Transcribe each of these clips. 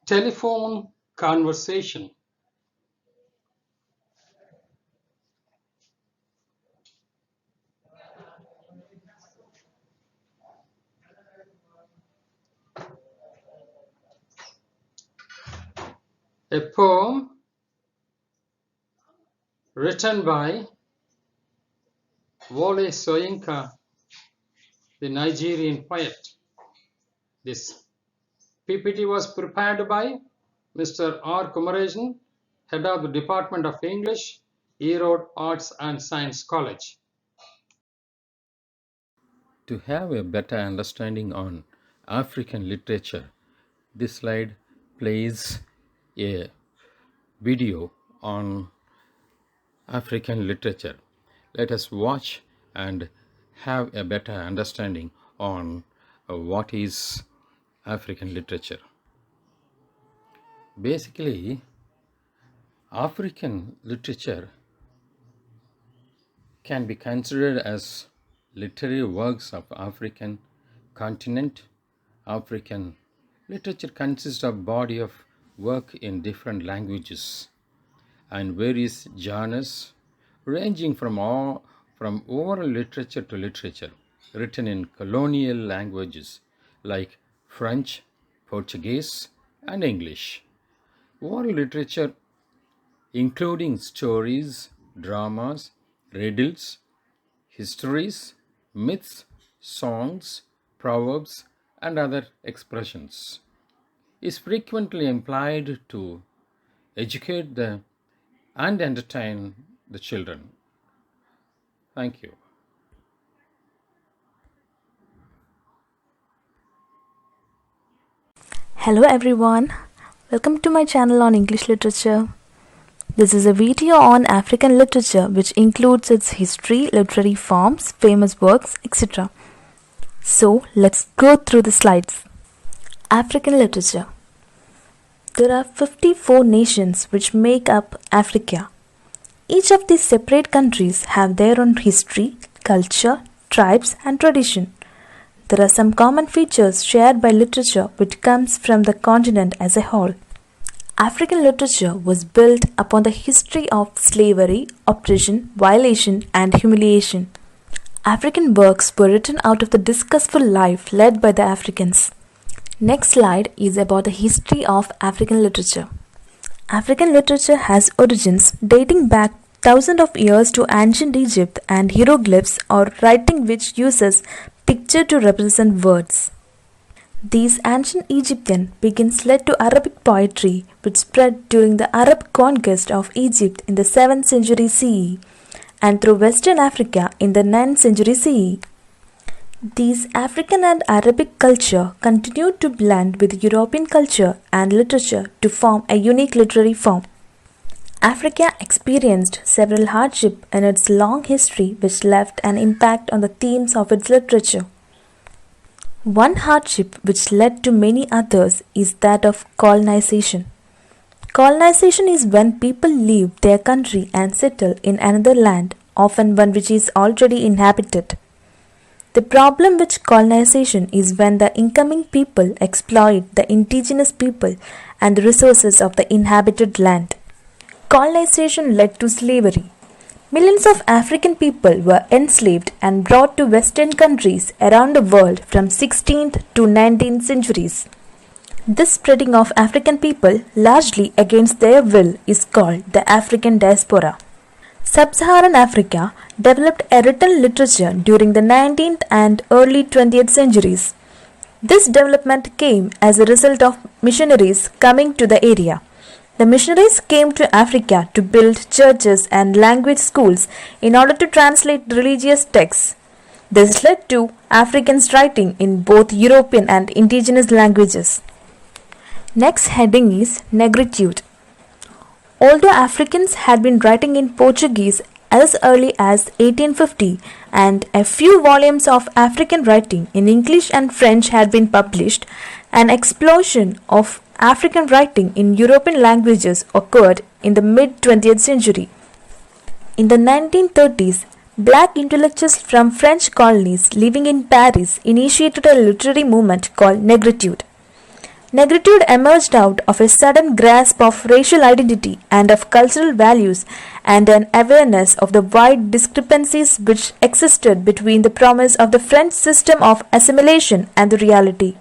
Telephone conversation. A poem written by Wole Soyinka, the Nigerian poet. This PPT was prepared by Mr. R. Kumaresan, Head of the Department of English, Erode Arts and Science College. To have a better understanding on African literature, this slide plays a video on African literature. Let us watch and have a better understanding on what is African literature. Basically, African literature can be considered as literary works of African continent. African literature consists of body of work in different languages and various genres ranging from oral literature to literature written in colonial languages like French, Portuguese, and English. Oral literature including stories, dramas, riddles, histories, myths, songs, proverbs, and other expressions, is frequently employed to educate and entertain the children. Thank you. Hello everyone, welcome to my channel on English literature. This is a video on African literature which includes its history, literary forms, famous works, etc. So let's go through the slides. African literature. There are 54 nations which make up Africa. Each of these separate countries have their own history, culture, tribes and tradition. There are some common features shared by literature which comes from the continent as a whole. African literature was built upon the history of slavery, oppression, violation and humiliation. African works were written out of the disgustful life led by the Africans. Next slide is about the history of African literature. African literature has origins dating back thousands of years to ancient Egypt and hieroglyphs or writing which uses picture to represent words. These ancient Egyptian beginnings led to Arabic poetry which spread during the Arab conquest of Egypt in the 7th century CE and through Western Africa in the 9th century CE. These African and Arabic culture continued to blend with European culture and literature to form a unique literary form. Africa experienced several hardships in its long history which left an impact on the themes of its literature. One hardship which led to many others is that of colonization. Colonization is when people leave their country and settle in another land, often one which is already inhabited. The problem with colonization is when the incoming people exploit the indigenous people and the resources of the inhabited land. Colonization led to slavery. Millions of African people were enslaved and brought to Western countries around the world from 16th to 19th centuries. This spreading of African people largely against their will is called the African diaspora. Sub-Saharan Africa developed a written literature during the 19th and early 20th centuries. This development came as a result of missionaries coming to the area. The missionaries came to Africa to build churches and language schools in order to translate religious texts. This led to Africans writing in both European and indigenous languages. Next heading is negritude. Although Africans had been writing in Portuguese as early as 1850 and a few volumes of African writing in English and French had been published, an explosion of African writing in European languages occurred in the mid-20th century. In the 1930s, black intellectuals from French colonies living in Paris initiated a literary movement called negritude. Negritude emerged out of a sudden grasp of racial identity and of cultural values and an awareness of the wide discrepancies which existed between the promise of the French system of assimilation and the reality.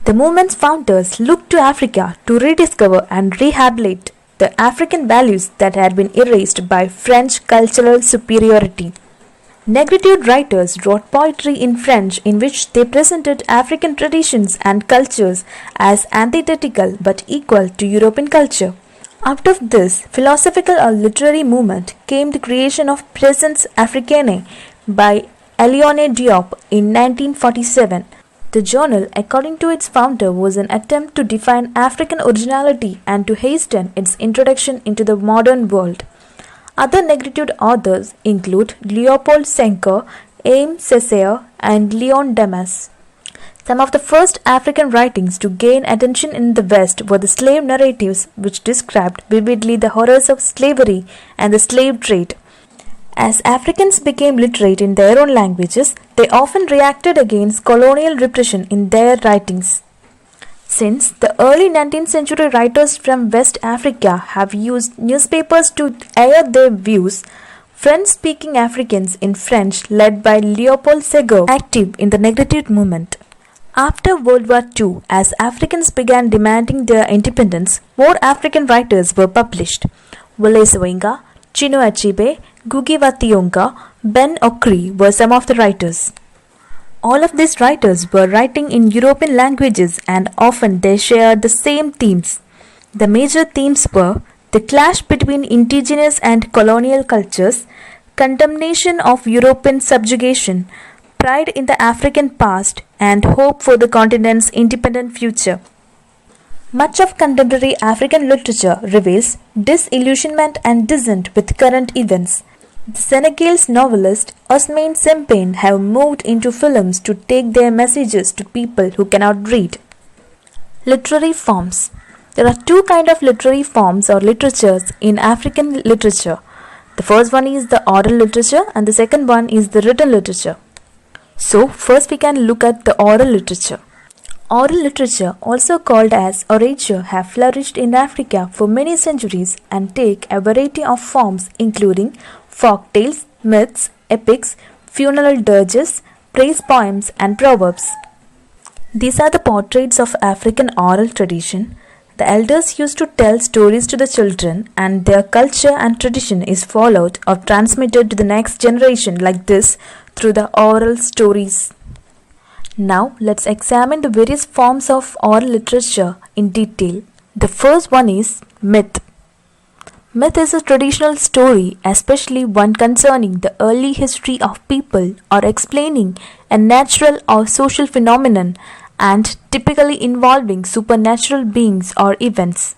The movement's founders looked to Africa to rediscover and rehabilitate the African values that had been erased by French cultural superiority. Negritude writers wrote poetry in French in which they presented African traditions and cultures as antithetical but equal to European culture. Out of this philosophical or literary movement came the creation of Présence Africaine by Elione Diop in 1947. The journal, according to its founder, was an attempt to define African originality and to hasten its introduction into the modern world. Other negritude authors include Leopold Senker, Aimé Césaire, and Leon Demas. Some of the first African writings to gain attention in the West were the slave narratives, which described vividly the horrors of slavery and the slave trade. As Africans became literate in their own languages, they often reacted against colonial repression in their writings. Since the early 19th century writers from West Africa have used newspapers to air their views, French-speaking Africans in French led by Leopold Ségur active in the negritude movement. After World War II, as Africans began demanding their independence, more African writers were published. Wole Soyinka, Chinua Achebe, Ngugi wa Thiong'o, Ben Okri were some of the writers. All of these writers were writing in European languages and often they shared the same themes. The major themes were the clash between indigenous and colonial cultures, condemnation of European subjugation, pride in the African past, and hope for the continent's independent future. Much of contemporary African literature reveals disillusionment and dissent with current events. The Senegalese novelist Ousmane Sembène have moved into films to take their messages to people who cannot read. Literary forms. There are two kinds of literary forms or literatures in African literature. The first one is the oral literature and the second one is the written literature. So, first we can look at the oral literature. Oral literature, also called as orature, have flourished in Africa for many centuries and take a variety of forms including folk tales, myths, epics, funeral dirges, praise poems and proverbs. These are the portraits of African oral tradition. The elders used to tell stories to the children and their culture and tradition is followed or transmitted to the next generation like this through the oral stories. Now let's examine the various forms of oral literature in detail. The first one is myth. Myth is a traditional story, especially one concerning the early history of people or explaining a natural or social phenomenon and typically involving supernatural beings or events.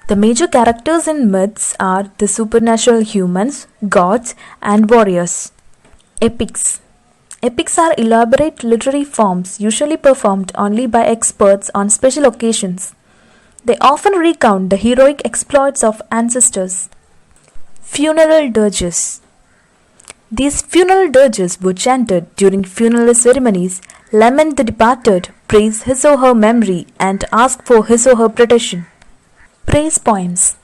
The major characters in myths are the supernatural humans, gods, and warriors. Epics. Epics are elaborate literary forms usually performed only by experts on special occasions. They often recount the heroic exploits of ancestors. Funeral dirges. These funeral dirges were chanted during funeral ceremonies, lament the departed, praise his or her memory, and ask for his or her protection. Praise poems.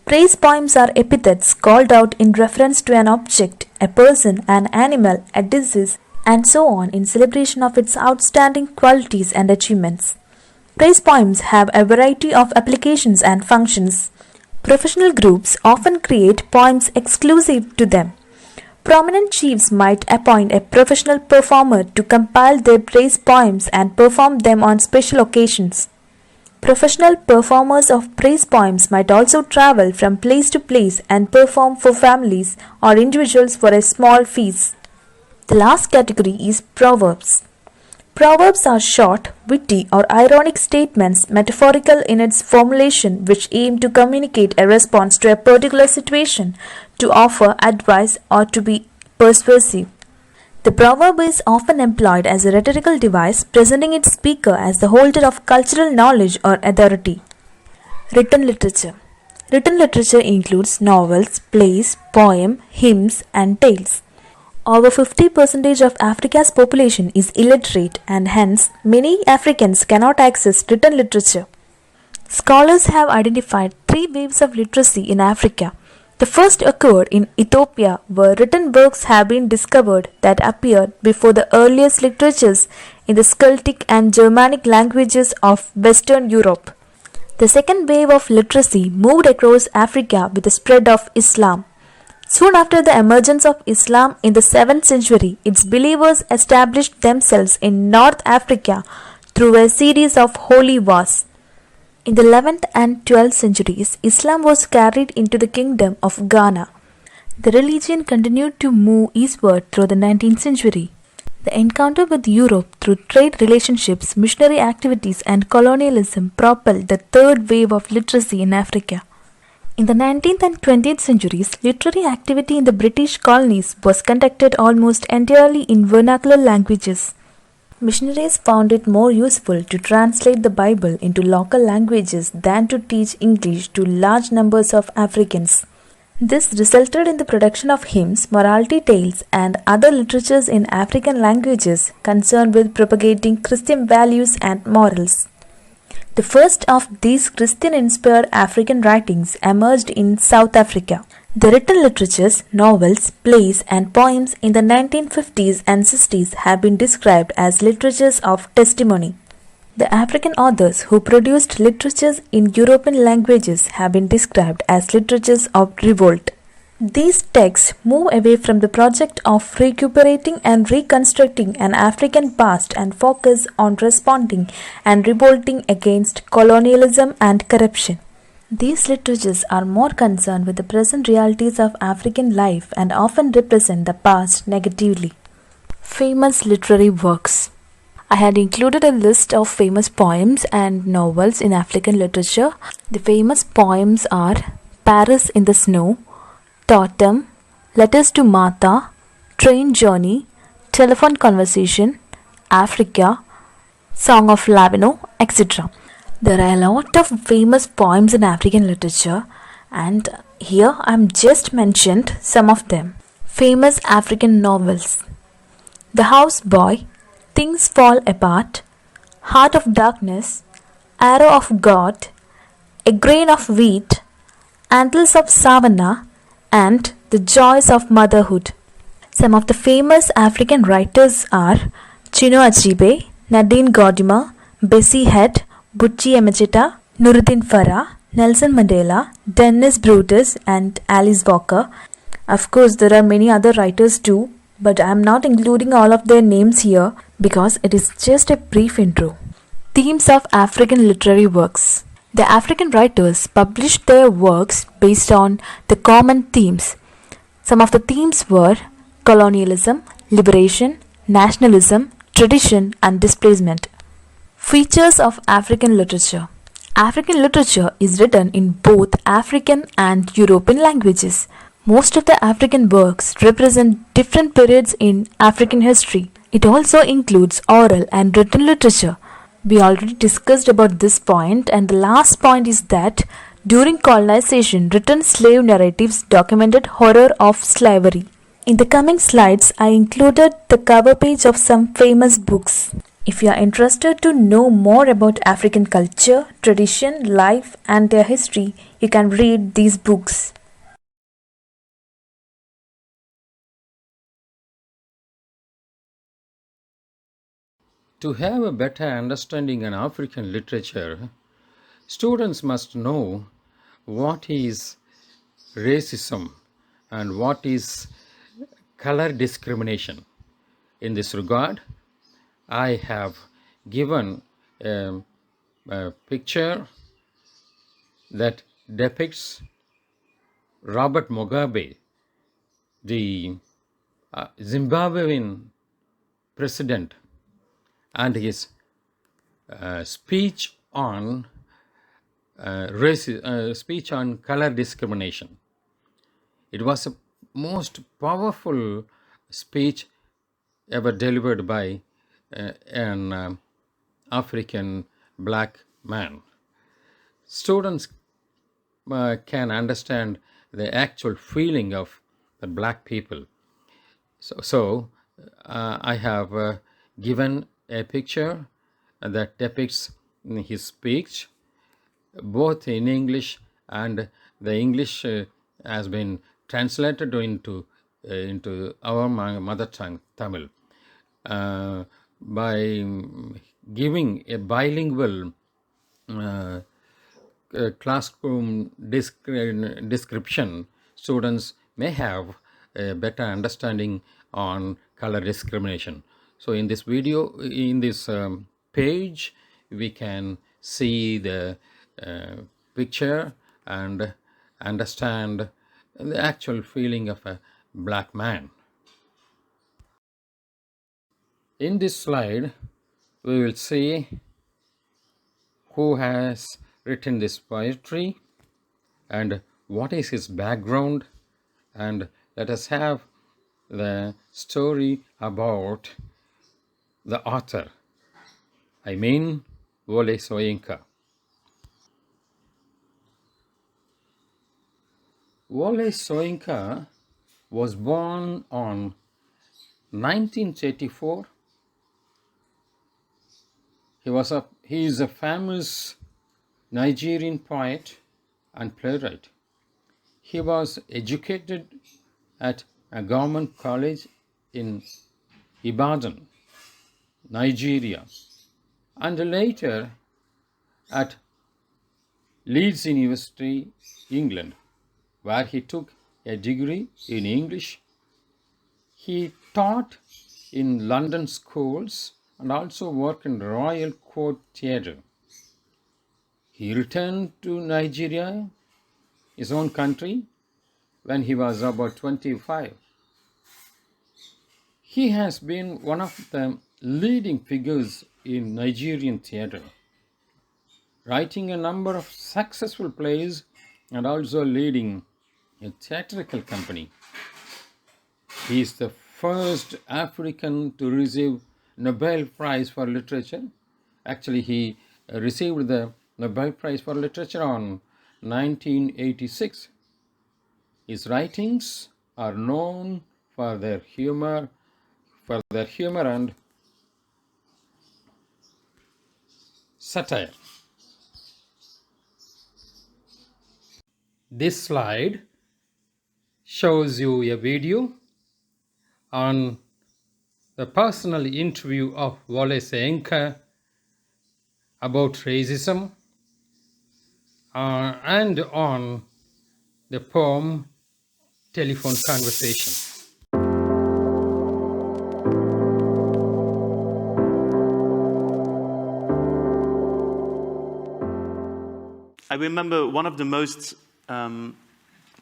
Praise poems are epithets called out in reference to an object, a person, an animal, a disease, and so on in celebration of its outstanding qualities and achievements. Praise poems have a variety of applications and functions. Professional groups often create poems exclusive to them. Prominent chiefs might appoint a professional performer to compile their praise poems and perform them on special occasions. Professional performers of praise poems might also travel from place to place and perform for families or individuals for a small fees. The last category is proverbs. Proverbs are short, witty, or ironic statements metaphorical in its formulation which aim to communicate a response to a particular situation, to offer advice, or to be persuasive. The proverb is often employed as a rhetorical device presenting its speaker as the holder of cultural knowledge or authority. Written literature. Written literature includes novels, plays, poems, hymns, and tales. Over 50% of Africa's population is illiterate, and hence many Africans cannot access written literature. Scholars have identified three waves of literacy in Africa. The first occurred in Ethiopia, where written works have been discovered that appeared before the earliest literatures in the Celtic and Germanic languages of Western Europe. The second wave of literacy moved across Africa with the spread of Islam. Soon after the emergence of Islam in the 7th century, its believers established themselves in North Africa through a series of holy wars. In the 11th and 12th centuries, Islam was carried into the kingdom of Ghana. The religion continued to move eastward through the 19th century. The encounter with Europe through trade relationships, missionary activities, and colonialism propelled the third wave of literacy in Africa. In the 19th and 20th centuries, literary activity in the British colonies was conducted almost entirely in vernacular languages. Missionaries found it more useful to translate the Bible into local languages than to teach English to large numbers of Africans. This resulted in the production of hymns, morality tales, and other literatures in African languages concerned with propagating Christian values and morals. The first of these Christian-inspired African writings emerged in South Africa. The written literatures, novels, plays, and poems in the 1950s and 60s have been described as literatures of testimony. The African authors who produced literatures in European languages have been described as literatures of revolt. These texts move away from the project of recuperating and reconstructing an African past and focus on responding and revolting against colonialism and corruption. These literatures are more concerned with the present realities of African life and often represent the past negatively. Famous literary works. I had included a list of famous poems and novels in African literature. The famous poems are Paris in the Snow, Totem, Letters to Martha, Train Journey, Telephone Conversation, Africa, Song of Lavino, etc. There are a lot of famous poems in African literature, and here I'm just mentioned some of them. Famous African novels: The Houseboy, Things Fall Apart, Heart of Darkness, Arrow of God, A Grain of Wheat, Antles of Savannah, and The Joys of Motherhood. Some of the famous African writers are Chinua Achebe, Nadine Gordimer, Bessie Head, Buchi Emecheta, Nuruddin Farah, Nelson Mandela, Dennis Brutus, and Alice Walker. Of course, there are many other writers too, but I am not including all of their names here because it is just a brief intro. Themes of African literary works. The African writers published their works based on the common themes. Some of the themes were colonialism, liberation, nationalism, tradition, and displacement. Features of African literature. African literature is written in both African and European languages. Most of the African works represent different periods in African history. It also includes oral and written literature. We already discussed about this point, and the last point is that during colonization, written slave narratives documented horror of slavery. In the coming slides, I included the cover page of some famous books. If you are interested to know more about African culture, tradition, life, and their history, you can read these books. To have a better understanding in African literature, students must know what is racism and what is color discrimination. In this regard, I have given a picture that depicts Robert Mugabe, the Zimbabwean president, and his speech on speech on color discrimination. It was a most powerful speech ever delivered by an African black man. Students can understand the actual feeling of the black people. So I have given a picture that depicts his speech, both in English, and the English has been translated into our mother tongue, Tamil, by giving a bilingual uh, classroom description. Students may have a better understanding on color discrimination. So in this video, in this page, we can see the uh, picture and understand the actual feeling of a black man. In this slide, we will see who has written this poetry and what is his background, and let us have the story about the author, I mean Wole Soyinka. Wole Soyinka was born on 1934. He is a famous Nigerian poet and playwright. He was educated at a government college in Ibadan, Nigeria, and later at Leeds University, England, where he took a degree in English. He taught in London schools and also worked in Royal Court Theatre. He returned to Nigeria, his own country, when he was about 25. He has been one of the leading figures in Nigerian theatre, writing a number of successful plays and also leading a theatrical company. He is the first African to receive Nobel Prize for Literature. Actually, he received the Nobel Prize for Literature on 1986. His writings are known for their humor and satire. This slide shows you a video on the personal interview of Wole Soyinka about racism and on the poem Telephone Conversation. I remember one of the most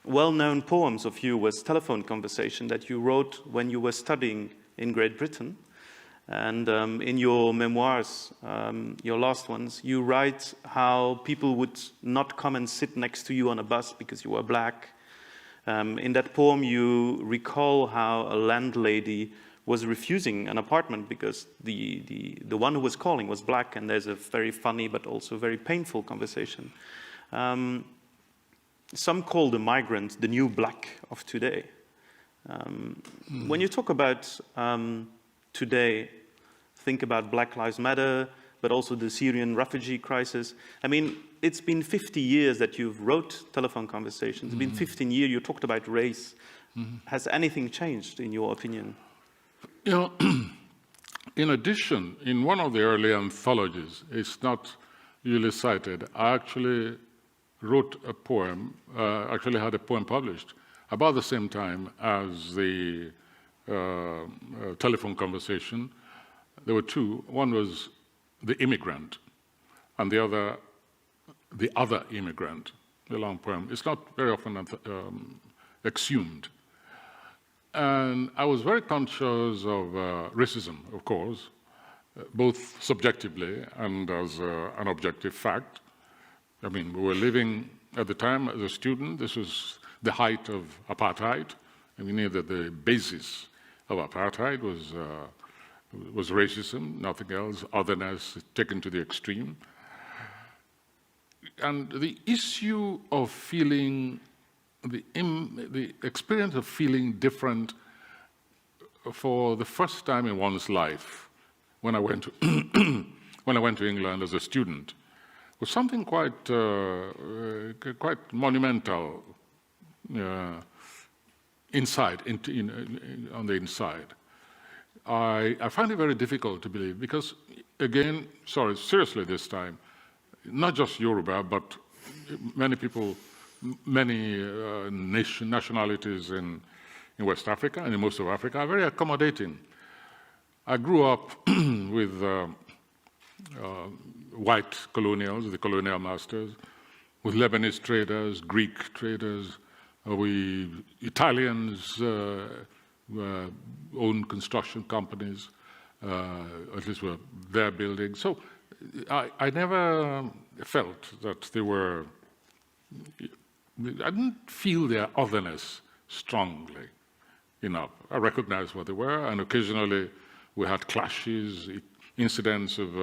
well-known poems of you was Telephone Conversation that you wrote when you were studying in Great Britain. And in your memoirs, your last ones, you write how people would not come and sit next to you on a bus because you were black. In that poem, you recall how a landlady was refusing an apartment because the one who was calling was black, and there's a very funny but also very painful conversation. Some call the migrant the new black of today. When you talk about today, think about Black Lives Matter, but also the Syrian refugee crisis. I mean, it's been 50 years that you've wrote Telephone Conversations. It's been 15 years you talked about race. Has anything changed, in your opinion? You know, in addition, in one of the early anthologies, it's not usually cited, I actually wrote a poem, actually had a poem published about the same time as the telephone conversation. There were two. One was The Immigrant, and the other Immigrant, a long poem. It's not very often exhumed. And I was very conscious of racism, of course, both subjectively and as an objective fact. I mean, we were living at the time as a student. This was the height of apartheid, and we knew that the basis of apartheid was racism, nothing else, otherness taken to the extreme. And the issue of feeling, the experience of feeling different for the first time in one's life, when I went to when I went to England as a student, was something quite monumental inside, on the inside. I find it very difficult to believe because, again, sorry, seriously this time, not just Yoruba, but many people, many nationalities in West Africa and in most of Africa are very accommodating. I grew up with white colonials, the colonial masters, with Lebanese traders, Greek traders, with Italians own construction companies, at least were their buildings. So I never felt that they were, I didn't feel their otherness strongly enough. I recognized what they were, and occasionally we had clashes, incidents of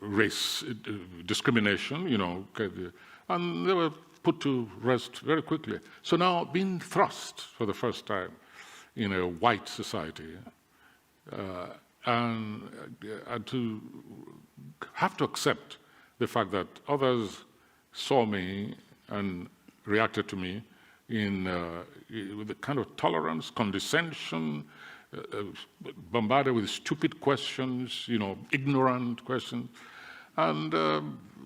race discrimination, and they were put to rest very quickly. So now being thrust for the first time in a white society and to have to accept the fact that others saw me and reacted to me with a kind of tolerance, condescension, bombarded with stupid questions, ignorant questions, and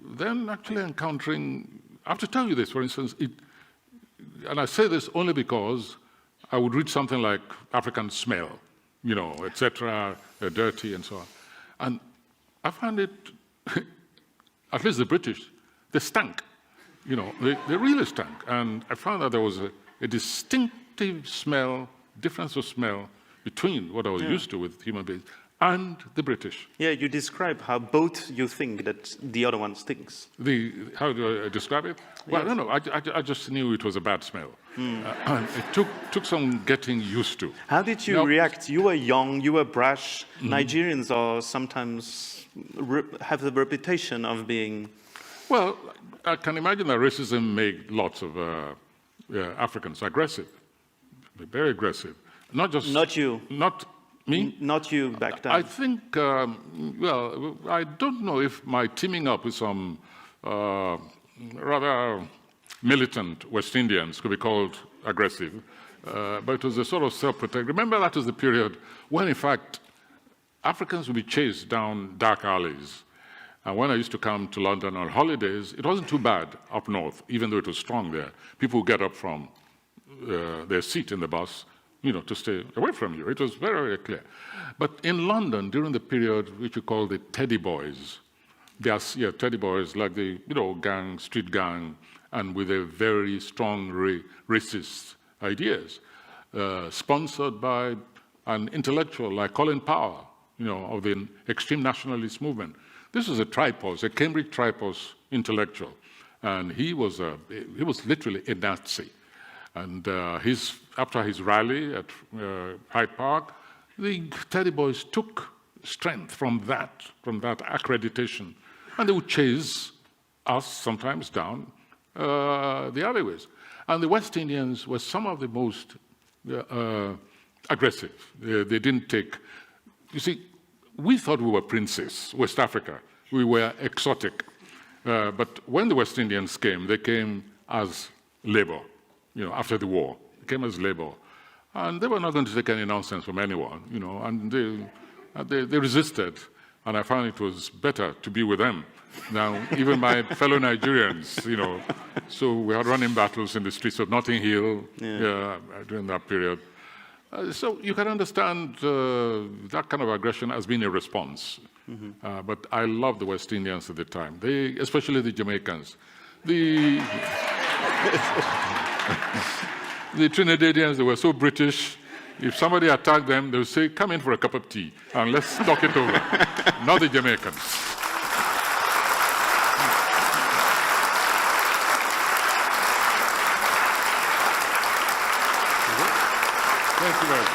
then actually encountering. I have to tell you this, for instance, and I say this only because I would read something like African smell, etc., dirty and so on. And I find it, at least the British, they stank. They really stank. And I found that there was a distinctive smell, difference of smell between what I was used to with human beings and the British. Yeah, you describe how both you think that the other one stinks. How do I describe it? Well, yes. I don't know. I just knew it was a bad smell. It took some getting used to. How did you react? You were young, you were brash. Nigerians are sometimes have the reputation of being... Well, I can imagine that racism made lots of Africans aggressive, very aggressive. Not you. Not me? Not you back then. I think, well, I don't know if my teaming up with some rather militant West Indians could be called aggressive, but it was a sort of self-protect. Remember, that was the period when, in fact, Africans would be chased down dark alleys. And when I used to come to London on holidays, it wasn't too bad up north, even though it was strong there. People would get up from their seat in the bus, to stay away from you. It was very, very clear. But in London, during the period which you call the Teddy Boys, Teddy Boys, like the gang, street gang, and with a very strong racist ideas, sponsored by an intellectual like Colin Powell, of the extreme nationalist movement. This was a Cambridge Tripos intellectual, and he was literally a Nazi. And after his rally at Hyde Park, the Teddy Boys took strength from that accreditation, and they would chase us sometimes down the alleyways. And the West Indians were some of the most aggressive. They didn't take. You see, we thought we were princes, West Africa. We were exotic. But when the West Indians came, they came as labor, after the war. They came as labor. And they were not going to take any nonsense from anyone, and they resisted. And I found it was better to be with them. Now, even my fellow Nigerians, so we had running battles in the streets of Notting Hill during that period. So you can understand that kind of aggression as being a response. Mm-hmm. But I loved the West Indians at the time, especially the Jamaicans. The Trinidadians, they were so British. If somebody attacked them, they would say, "Come in for a cup of tea, and let's talk it over." Not the Jamaicans. Thank you very much.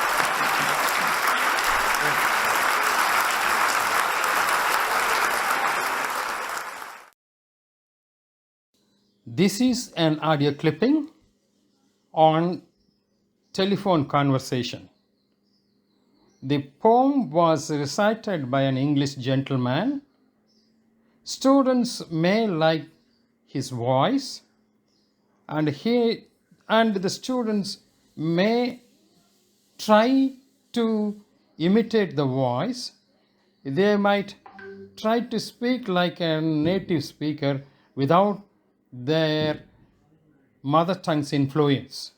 This is an audio clipping on telephone conversation. The poem was recited by an English gentleman. Students may like his voice, and the students may try to imitate the voice. They might try to speak like a native speaker without their mother tongue's influence.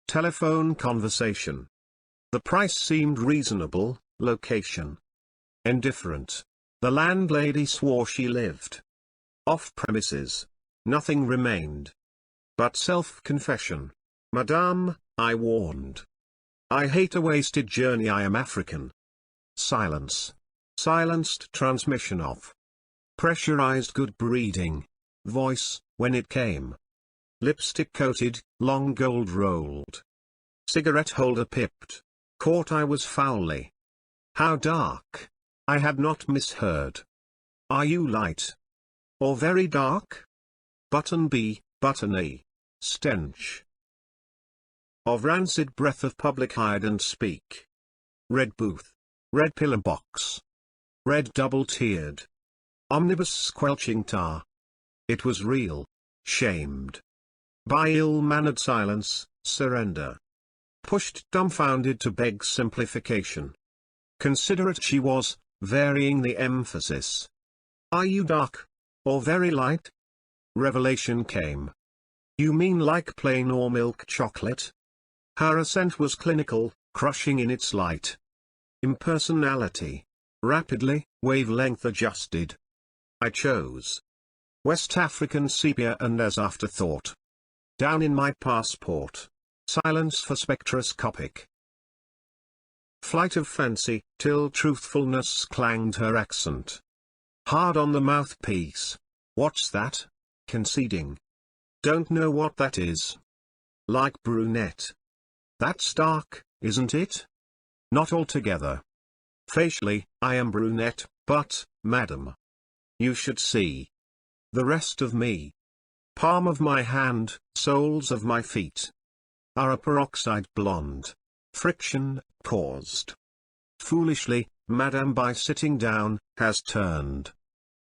Telephone conversation. The price seemed reasonable, location indifferent. The landlady swore she lived off premises. Nothing remained but self-confession. Madame, I warned. I hate a wasted journey, I am African. Silence. Silenced transmission of pressurized good breeding voice, when it came. Lipstick coated, long gold rolled. Cigarette holder pipped. Caught I was foully. How dark. I had not misheard. Are you light? Or very dark? Button B, button A. Stench of rancid breath of public hide and speak. Red booth. Red pillar box. Red double-tiered. Omnibus squelching tar. It was real. Shamed by ill-mannered silence, surrender. Pushed dumbfounded to beg simplification. Considerate she was, varying the emphasis. Are you dark? Or very light? Revelation came. You mean like plain or milk chocolate? Her assent was clinical, crushing in its light. Impersonality. Rapidly, wavelength adjusted. I chose West African sepia, and as afterthought, down in my passport, silence for spectroscopic flight of fancy, till truthfulness clanged her accent. Hard on the mouthpiece. What's that? Conceding. Don't know what that is. Like brunette. That's dark, isn't it? Not altogether. Facially, I am brunette, but, madam, you should see the rest of me. Palm of my hand, soles of my feet are a peroxide blonde. Friction, caused foolishly, madam by sitting down, has turned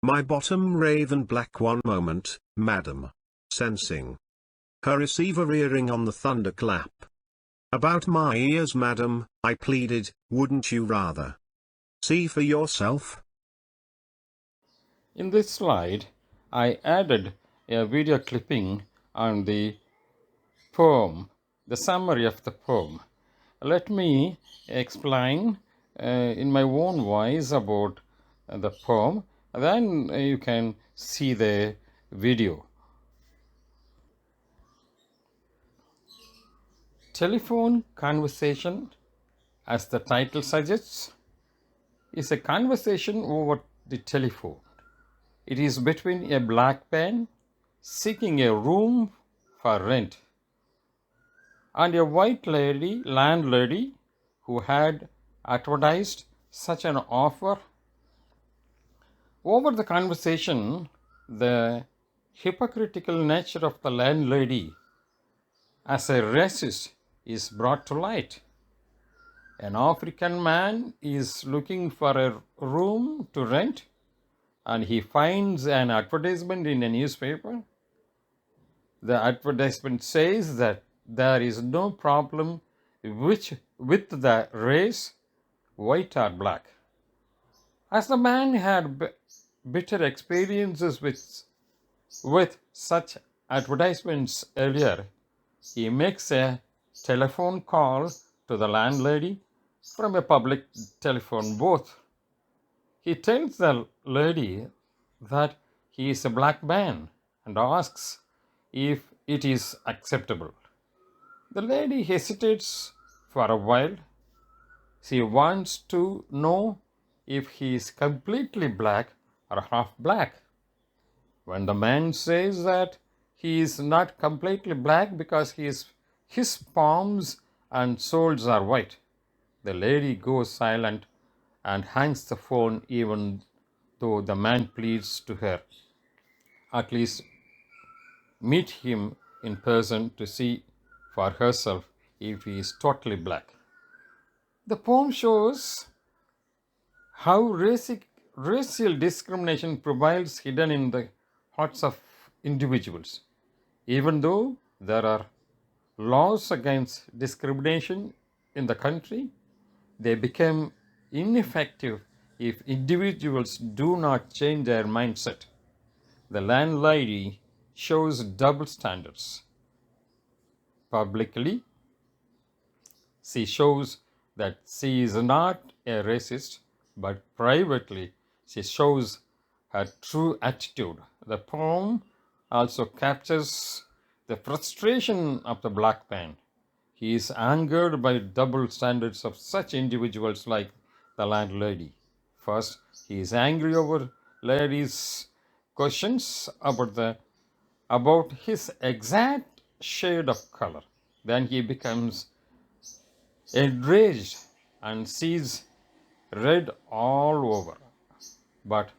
my bottom raven black one moment, madam. Sensing her receiver earring on the thunderclap about my ears, madam, I pleaded, wouldn't you rather see for yourself? In this slide, I added a video clipping on the poem, the summary of the poem. Let me explain in my own voice about the poem, then you can see the video. Telephone conversation, as the title suggests, is a conversation over the telephone. It is between a black man seeking a room for rent and a white landlady, who had advertised such an offer. Over the conversation, the hypocritical nature of the landlady as a racist is brought to light. An African man is looking for a room to rent, and he finds an advertisement in a newspaper. The advertisement says that there is no problem with the race, white or black. As the man had bitter experiences with such advertisements earlier, he makes a telephone call to the landlady from a public telephone booth. He tells the lady that he is a black man and asks if it is acceptable. The lady hesitates for a while. She wants to know if he is completely black or half black. When the man says that he is not completely black because his palms and souls are white. The lady goes silent and hangs the phone even though the man pleads to her, at least meet him in person to see for herself if he is totally black. The poem shows how racial discrimination prevails hidden in the hearts of individuals. Even though there are laws against discrimination in the country, they become ineffective if individuals do not change their mindset. The landlady shows double standards. Publicly, she shows that she is not a racist, but privately, she shows her true attitude. The poem also captures the frustration of the black man. He is angered by double standards of such individuals like the landlady. First, he is angry over lady's questions about his exact shade of color. Then he becomes enraged and sees red all over. But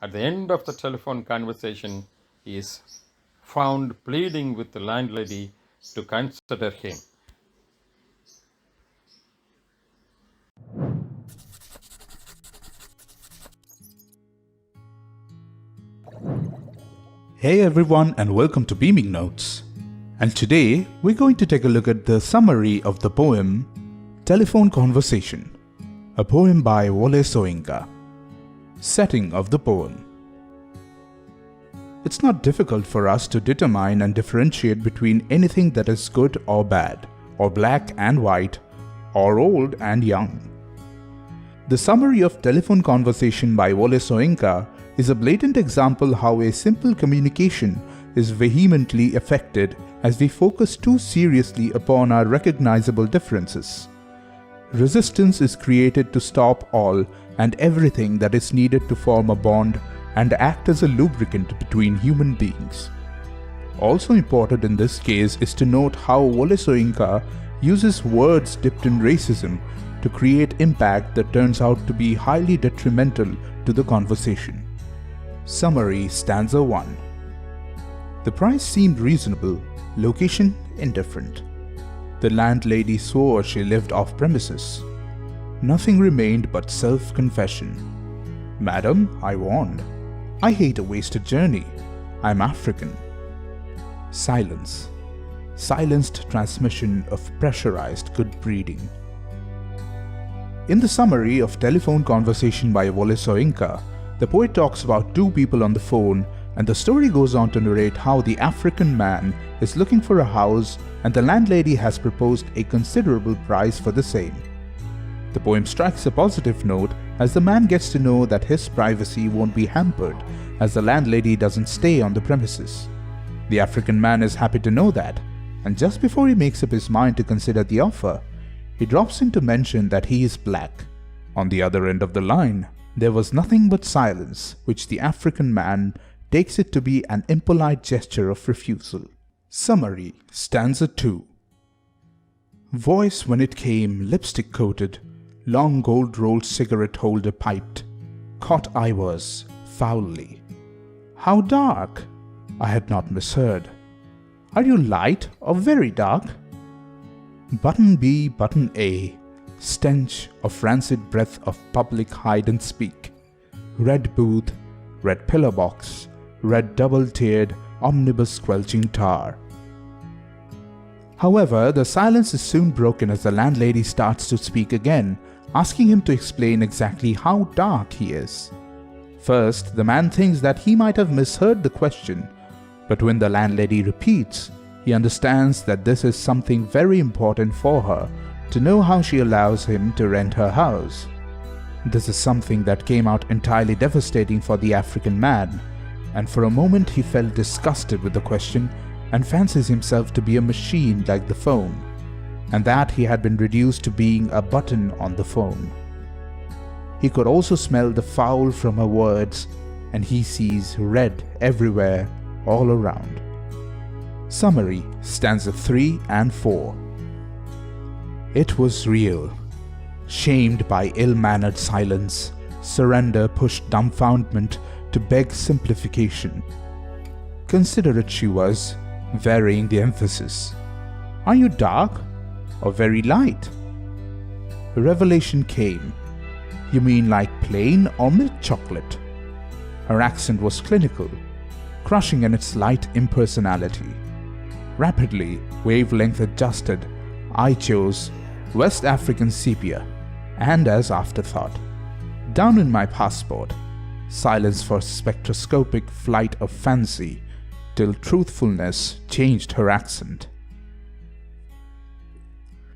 at the end of the telephone conversation, he is found pleading with the landlady to consider him. Hey everyone, and welcome to Beaming Notes. And today we're going to take a look at the summary of the poem Telephone Conversation, a poem by Wole Soyinka. Setting of the poem. It's not difficult for us to determine and differentiate between anything that is good or bad, or black and white, or old and young. The summary of Telephone Conversation by Wole Soyinka is a blatant example how a simple communication is vehemently affected as we focus too seriously upon our recognizable differences. Resistance is created to stop all and everything that is needed to form a bond and act as a lubricant between human beings. Also important in this case is to note how Wole Soyinka uses words dipped in racism to create impact that turns out to be highly detrimental to the conversation. Summary Stanza 1. The price seemed reasonable, location indifferent. The landlady swore she lived off premises. Nothing remained but self-confession. Madam, I warned. I hate a wasted journey. I'm African. Silence. Silenced transmission of pressurized good breeding. In the summary of Telephone Conversation by Wole Soyinka, the poet talks about two people on the phone, and the story goes on to narrate how the African man is looking for a house and the landlady has proposed a considerable price for the same. The poem strikes a positive note as the man gets to know that his privacy won't be hampered as the landlady doesn't stay on the premises. The African man is happy to know that, and just before he makes up his mind to consider the offer, he drops in to mention that he is black. On the other end of the line, there was nothing but silence, which the African man takes it to be an impolite gesture of refusal. Summary Stanza 2. Voice when it came, lipstick coated, long gold-rolled cigarette holder piped. Caught I was, foully. How dark? I had not misheard. Are you light or very dark? Button B, button A, stench of rancid breath of public hide and speak. Red booth, red pillar box, red double-tiered omnibus squelching tar. However, the silence is soon broken as the landlady starts to speak again, asking him to explain exactly how dark he is. First, the man thinks that he might have misheard the question, but when the landlady repeats, he understands that this is something very important for her, to know how she allows him to rent her house. This is something that came out entirely devastating for the African man, and for a moment he felt disgusted with the question and fancies himself to be a machine like the phone, and that he had been reduced to being a button on the phone. He could also smell the foul from her words, and he sees red everywhere, all around. Summary Stanza 3 and 4. It was real. Shamed by ill-mannered silence, surrender pushed dumbfoundment to beg simplification. Considerate she was, varying the emphasis. Are you dark or very light? A revelation came. You mean like plain or milk chocolate? Her accent was clinical, crushing in its light impersonality. Rapidly, wavelength adjusted, I chose West African sepia, and as afterthought, down in my passport, silence for spectroscopic flight of fancy, till truthfulness changed her accent.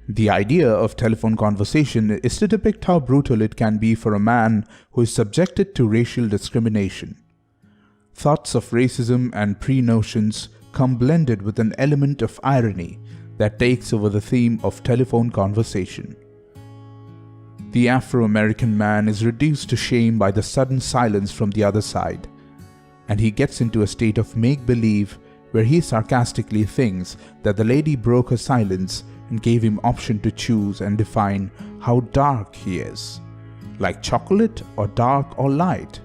The idea of telephone conversation is to depict how brutal it can be for a man who is subjected to racial discrimination. Thoughts of racism and pre-notions come blended with an element of irony that takes over the theme of telephone conversation. The Afro-American man is reduced to shame by the sudden silence from the other side, and he gets into a state of make-believe where he sarcastically thinks that the lady broke her silence and gave him option to choose and define how dark he is, like chocolate or dark or light.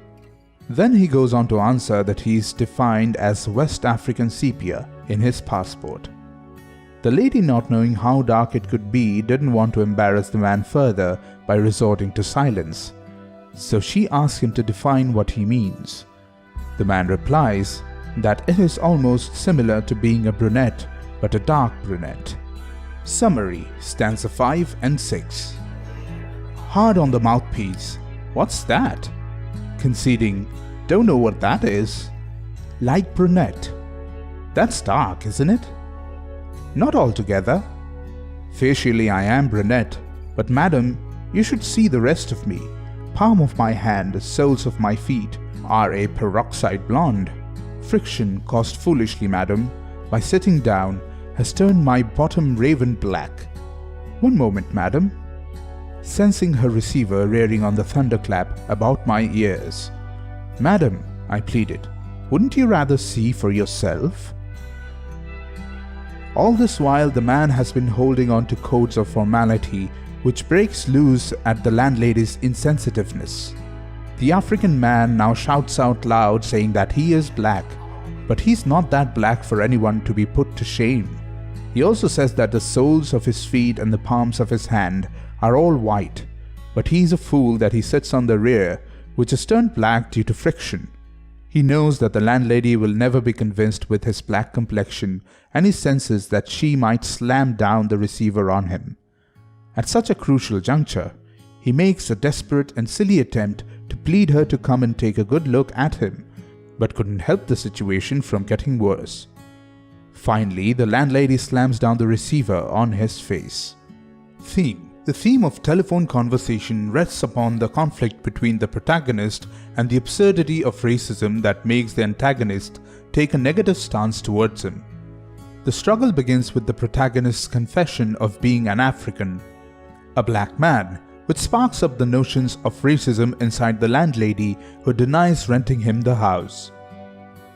Then he goes on to answer that he is defined as West African sepia in his passport. The lady, not knowing how dark it could be, didn't want to embarrass the man further by resorting to silence, so she asks him to define what he means. The man replies that it is almost similar to being a brunette, but a dark brunette. Summary, stanza 5 and 6. Hard on the mouthpiece. What's that? Conceding, don't know what that is. Like brunette. That's dark, isn't it? Not altogether. Facially I am brunette, but madam, you should see the rest of me. Palm of my hand, soles of my feet are a peroxide blonde. Friction caused foolishly, madam, by sitting down has turned my bottom raven black. One moment, madam. Sensing her receiver rearing on the thunderclap about my ears. Madam, I pleaded, wouldn't you rather see for yourself? All this while the man has been holding on to codes of formality which breaks loose at the landlady's insensitiveness. The African man now shouts out loud saying that he is black, but he's not that black for anyone to be put to shame. He also says that the soles of his feet and the palms of his hand are all white, but he's a fool that he sits on the rear, which is turned black due to friction. He knows that the landlady will never be convinced with his black complexion, and he senses that she might slam down the receiver on him. At such a crucial juncture, he makes a desperate and silly attempt to plead her to come and take a good look at him, but couldn't help the situation from getting worse. Finally, the landlady slams down the receiver on his face. Theme. The theme of telephone conversation rests upon the conflict between the protagonist and the absurdity of racism that makes the antagonist take a negative stance towards him. The struggle begins with the protagonist's confession of being an African, a black man, which sparks up the notions of racism inside the landlady who denies renting him the house.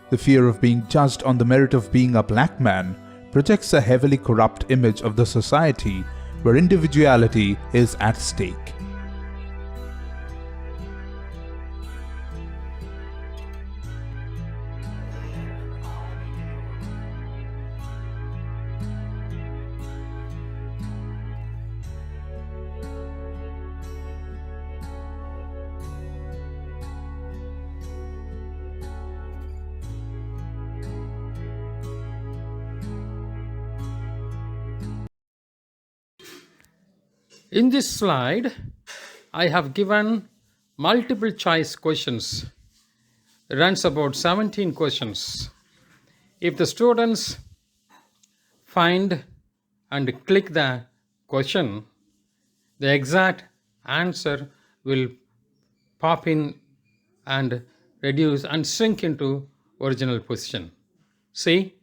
The fear of being judged on the merit of being a black man projects a heavily corrupt image of the society where individuality is at stake. In this slide, I have given multiple choice questions. It runs about 17 questions. If the students find and click the question, the exact answer will pop in and reduce and shrink into original position. See?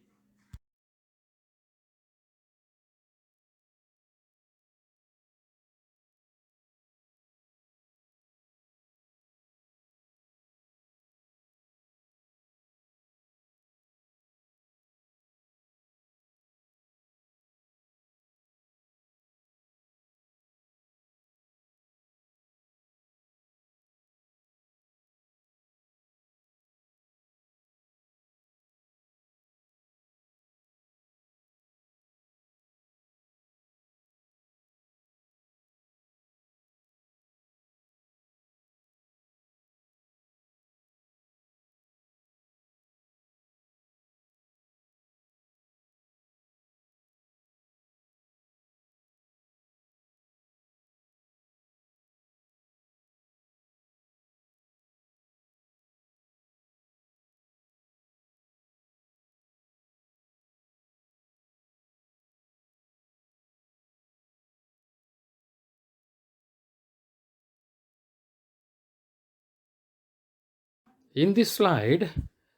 In this slide,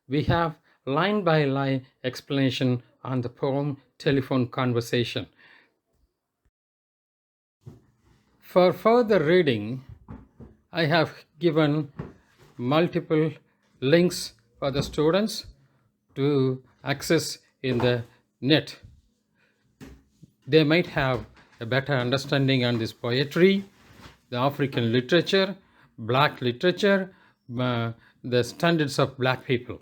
we have line by line explanation on the poem Telephone Conversation. For further reading, I have given multiple links for the students to access in the net. They might have a better understanding on this poetry, the African literature, black literature, the standards of black people.